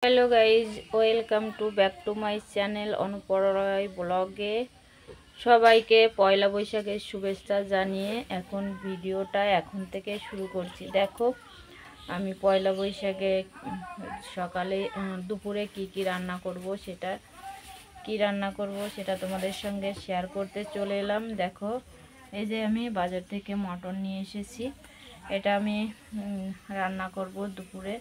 Hello guys, welcome to back to my channel অনুপরয় ব্লগে। সবাইকে পয়লা বৈশাখের শুভেচ্ছা জানিয়ে এখন ভিডিওটা এখন থেকে শুরু করছি। দেখো আমি পয়লা বৈশাখে সকালে দুপুরে কি রান্না করব সেটা তোমাদের সঙ্গে শেয়ার করতে চলে এলাম। দেখো এই যে আমি বাজার থেকে মটন নিয়ে এসেছি, এটা আমি রান্না করব দুপুরে।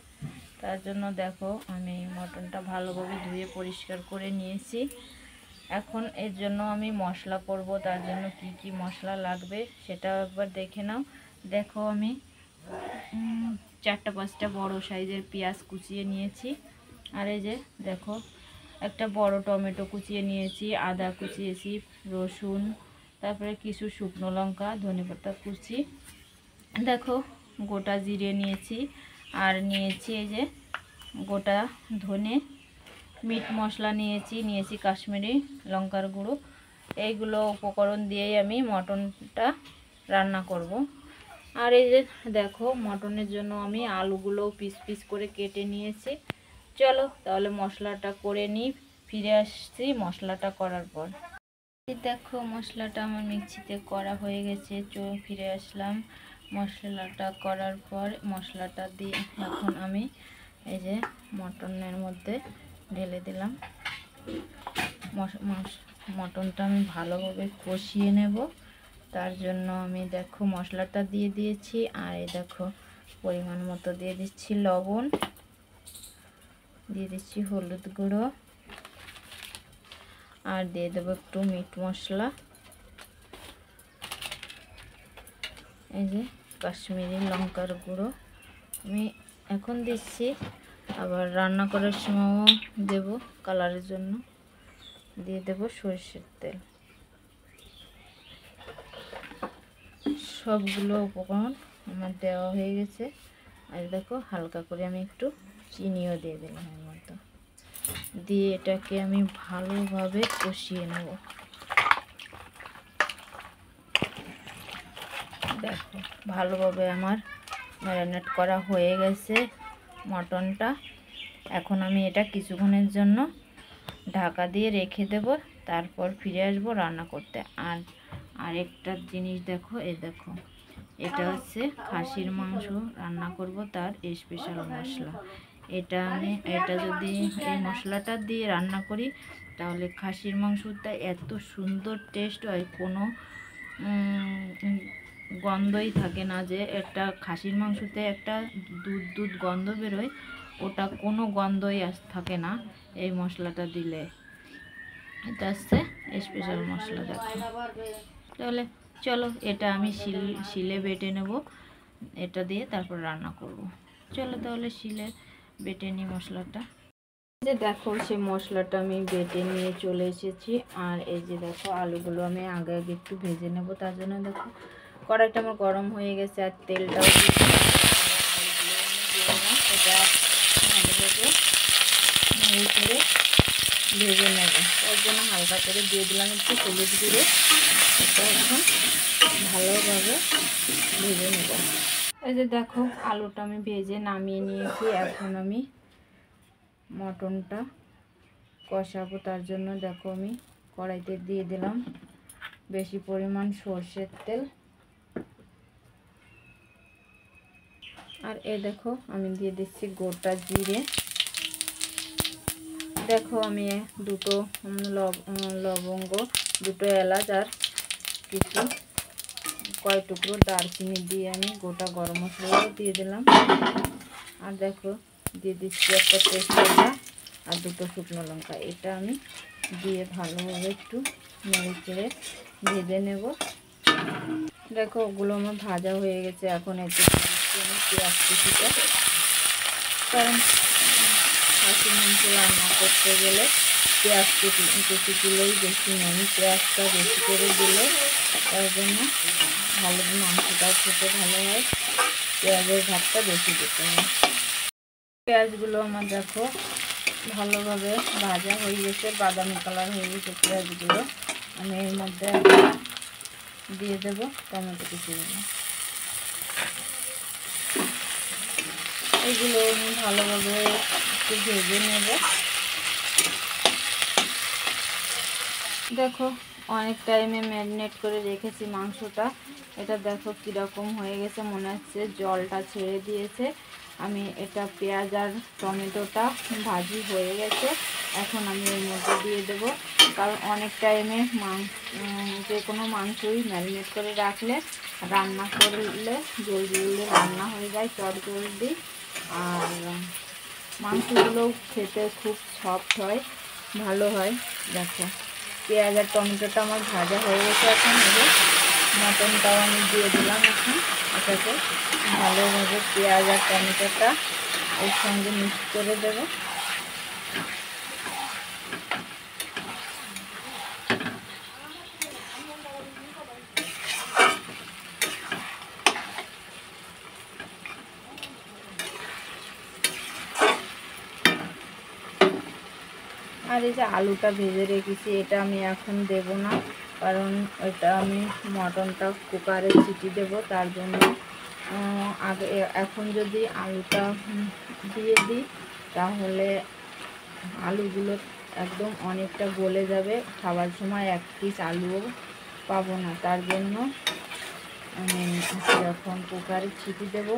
তার জন্য দেখো আমি মটনটা ভালোভাবে ধুয়ে পরিষ্কার করে নিয়েছি। এখন এর জন্য আমি মশলা করব, তার জন্য কি মশলা লাগবে সেটা একবার দেখে নাও। দেখো আমি 4-5টা বড় সাইজের পেঁয়াজ কুচিয়ে নিয়েছি, আর এই যে দেখো একটা বড় টমেটো কুচিয়ে নিয়েছি, আদা কুচিয়েছি, রসুন, তারপরে কিছু শুকনো লঙ্কা, ধনেপাতা কুচি, দেখো গোটা জিরে নিয়েছি, আর নিয়েছি এই যে গোটা ধনে, মিট মশলা নিয়েছি কাশ্মীরি লঙ্কার গুঁড়ো। এইগুলো উপকরণ দিয়েই আমি মটনটা রান্না করব। আর এই যে দেখো মটনের জন্য আমি আলুগুলো পিস পিস করে কেটে নিয়েছি। চলো তাহলে মশলাটা করে নিই, ফিরে আসছি মশলাটা করার পর। দেখো মশলাটা আমার মিক্সিতে করা হয়ে গেছে, ফিরে আসলাম। মশলাটা করার পর মশলাটা দিয়ে এখন আমি এই যে মটনের মধ্যে ঢেলে দিলাম। মটনটা আমি ভালোভাবে কষিয়ে নেব, তার জন্য আমি দেখো মশলাটা দিয়ে দিয়েছি। আর এই দেখো পরিমাণ মতো দিয়ে দিচ্ছি লবণ, দিয়ে দিচ্ছি হলুদ গুঁড়ো, আর দিয়ে দেবো একটু মিট মশলা, এই যে কাশ্মীরি লঙ্কার গুঁড়ো আমি এখন দিচ্ছি, আবার রান্না করার সময়ও দেব কালারের জন্য। দিয়ে দেব সরষের তেল। সবগুলো উপকরণ আমার দেওয়া হয়ে গেছে। আর দেখো হালকা করে আমি একটু চিনিও দিয়ে দিলাম এর মধ্যে, দিয়ে এটাকে আমি ভালোভাবে কষিয়ে নেব। দেখো ভালোভাবে আমার ম্যারিনেট করা হয়ে গেছে মটনটা। এখন আমি এটা কিছুক্ষণের জন্য ঢাকা দিয়ে রেখে দেব, তারপর ফিরে আসবো রান্না করতে। আর আরেকটা জিনিস দেখো, দেখো এটা হচ্ছে খাসির মাংস রান্না করব, তার স্পেশাল মশলা। এটা যদি এই মশলাটা দিয়ে রান্না করি তাহলে খাসির মাংসটা এত সুন্দর টেস্ট হয়, কোনো গন্ধই থাকে না। যে একটা খাসির মাংসতে একটা দুধ গন্ধ বেরোয়, ওটা কোনো গন্ধই থাকে না এই মশলাটা দিলে। এটা হচ্ছে স্পেশাল মশলা। দেখো তাহলে চলো এটা আমি শিলে বেটে নেব, এটা দিয়ে তারপর রান্না করব। চলো তাহলে শিলে বেটে নিই মশলাটা। যে দেখো সেই মশলাটা আমি বেটে নিয়ে চলে এসেছি। আর এই যে দেখো আলুগুলো আমি আগে একটু ভেজে নেব, তার জন্য দেখো কড়াইটা আমার গরম হয়ে গেছে, আর তেলটাও এটা ভালোভাবে নেড়ে করে ভেজে নেব। তার জন্য হালকা করে দিয়ে দিলাম একটু হলুদ গুঁড়ো। এটা এখন ভালোভাবে ভেজে নেব। এই যে দেখো আলুটা আমি ভেজে নামিয়ে নিয়েছি। এখন আমি মটনটা কষাবো, তার জন্য দেখো আমি কড়াইতে দিয়ে দিলাম বেশি পরিমাণ সরষের তেল। আর দেখো আমি দিয়ে দিচ্ছি গোটা জিরে। দেখো আমি দুটো লবঙ্গ, দুটো এলাচ, আর কয় টুকরো দারচিনি দিয়ে আমি গোটা গরম মশলাও দিয়ে দিলাম। আর দেখো দিয়ে দিচ্ছি একটা তেজপাতা আর দুটো শুকনো লঙ্কা। এটা আমি দিয়ে ভালোভাবে একটু নেড়ে চেড়ে ভেজে নেব। দেখো ওগুলো আমার ভাজা হয়ে গেছে। এখন একটু আমি পেঁয়াজ কুচিটা, কারণ খাসির মাংস রান্না করতে গেলে পেঁয়াজ কুচি দিলেই বেশি নেই, পেঁয়াজটা বেশি করে দিলে তার জন্য ভালো মাংসটা খেতে ভালো হয়, পেঁয়াজের ভাতটা বেশি দিতে হয়। পেঁয়াজগুলো আমার দেখো ভালোভাবে ভাজা হয়ে গেছে, বাদামি কালার হয়ে গেছে পেঁয়াজগুলো। আমি এর মধ্যে দিয়ে দেবো টমেটো কুচিগুলো। এগুলো আমি ভালোভাবে একটু ভেজে নেব। দেখো অনেক টাইমে ম্যারিনেট করে রেখেছি মাংসটা। এটা দেখো কীরকম হয়ে গেছে, মনে হচ্ছে জলটা ছেড়ে দিয়েছে। আমি এটা পেঁয়াজ আর টমেটোটা ভাজি হয়ে গেছে, এখন আমি এর মধ্যে দিয়ে দেব। কারণ অনেক টাইমে যে কোনো মাংসই ম্যারিনেট করে রাখলে রান্না করলে জলদি রান্না হয়ে যায় চটজলদি, আর মাংসগুলোও খেতে খুব সফট হয়, ভালো হয়। দেখো পেঁয়াজ আর টমেটোটা আমার ভাজা হয়ে গেছে। এখন মটনটাও আমি দিয়ে দিলাম। এখন এটাকে ভালোভাবে পেঁয়াজ আর টমেটোটা এর সঙ্গে মিক্স করে দেবো। আর এই যে আলুটা ভেজে রেখেছি, এটা আমি এখন দেব না, কারণ এটা আমি মটনটা কুকারে সিটি দেব, তার জন্য আগে এখন যদি আলুটা দিয়ে দিই তাহলে আলুগুলো একদম অনেকটা গলে যাবে, খাবার সময় এক পিস আলুও পাবো না। তার জন্য আমি যখন কুকারে সিটি দেব,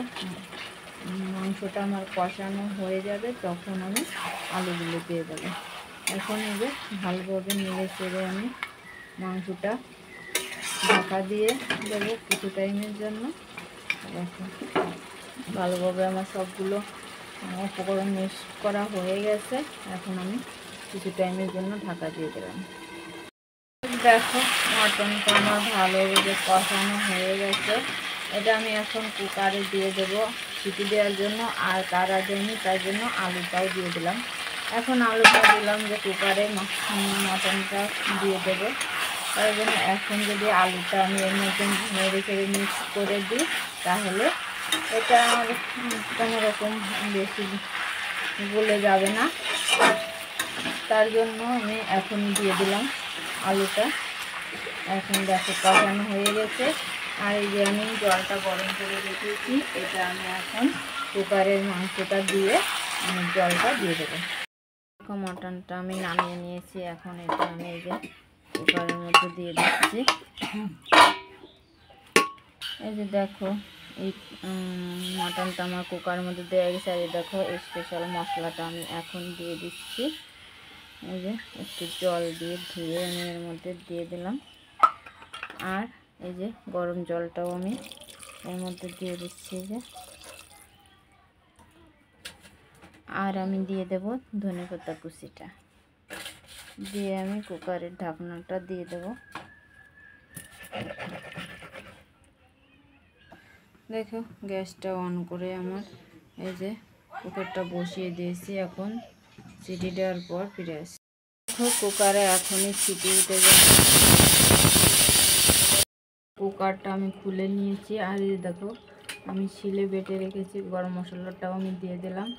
মাংসটা আমার কষানো হয়ে যাবে, তখন আমি আলুগুলো দিয়ে দেবো। এখন এই যে ভালোভাবে নেড়ে চেড়ে আমি মাংসটা ঢাকা দিয়ে দেবো কিছু টাইমের জন্য। দেখো ভালোভাবে আমার সবগুলো উপকরণ মিক্স করা হয়ে গেছে, এখন আমি কিছু টাইমের জন্য ঢাকা দিয়ে দিলাম। দেখো মটনটা আমার ভালোভাবে কষানো হয়ে গেছে, এটা আমি এখন কুকারে দিয়ে দেবো সিটি দেওয়ার জন্য। আর তার আগে আমি তার জন্য আলুটাও দিয়ে দিলাম। এখন আলুটা দিলাম যে কুকারে মটনটা দিয়ে দেবো, তার জন্য এখন যদি আলুটা আমি এর মধ্যে নেড়ে চেড়ে মিক্স করে দিই তাহলে এটা কোনো রকম বেশি গলে যাবে না। তার জন্য আমি এখন দিয়ে দিলাম আলুটা। এখন দেখো কষানো হয়ে গেছে। আর এই যে আমি জলটা গরম করে রেখেছি, এটা আমি এখন কুকারের মাংসটা দিয়ে জলটা দিয়ে দেবো। মটনটা আমি নামিয়ে নিয়েছি, এখন এটা আমি এই যে কুকারের মধ্যে দিয়ে দিচ্ছি। এই যে দেখো এই মটনটা আমার কুকারের মধ্যে দেওয়া গেছে। আর এই দেখো স্পেশাল মশলাটা আমি এখন দিয়ে দিচ্ছি। এই যে একটু জল দিয়ে ধুয়ে আমি এর মধ্যে দিয়ে দিলাম। আর এই যে গরম জলটাও আমি এর মধ্যে দিয়ে দিচ্ছি। যে আর আমি দিয়ে দেব ধনেপাতা কুচিটা, দিয়ে আমি কুকারের ঢাকনাটা দিয়ে দেব। দেখো গ্যাসটা অন করে আমার এই যে কুকারটা বসিয়ে দিয়েছি, এখন সিটি দেওয়ার পর ফিরে আসছি। দেখো কুকারে এখনই সিটি উঠে যাবে। কুকারটা আমি খুলে নিয়েছি, আর এই দেখো আমি শিলে বেটে রেখেছি গরম মশলাটাও আমি দিয়ে দিলাম।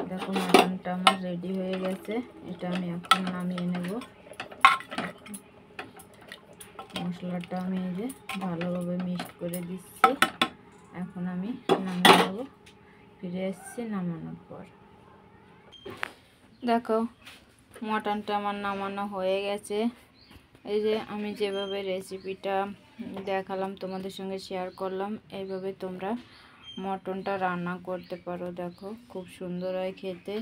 দেখো মটনটা আমার রেডি হয়ে গেছে, এটা আমি এখন নামিয়ে নেব। মশলাটা আমি এই যে ভালোভাবে মিক্স করে দিচ্ছি, এখন আমি নামিয়ে নেব। ফিরে এসেছি নামানোর পর। দেখো মটনটা আমার নামানো হয়ে গেছে। এই যে আমি যেভাবে রেসিপিটা দেখালাম তোমাদের সঙ্গে শেয়ার করলাম, এইভাবে তোমরা মটনটা রান্না করতে পারো। দেখো খুব সুন্দর হয় খেতে,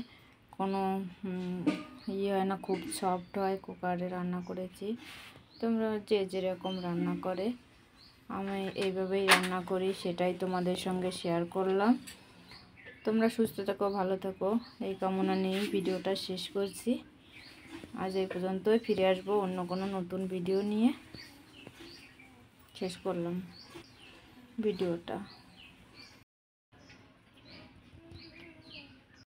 কোনো ইয়ে হয় না, খুব সফট হয়। কুকারে রান্না করেছি, তোমরা যে যেরকম রান্না করে, আমি এইভাবেই রান্না করি, সেটাই তোমাদের সঙ্গে শেয়ার করলাম। তোমরা সুস্থ থাকো, ভালো থাকো, এই কামনা নিয়েই ভিডিওটা শেষ করছি। আজ এই পর্যন্তই, ফিরে আসবো অন্য কোনো নতুন ভিডিও নিয়ে। শেষ করলাম ভিডিওটা।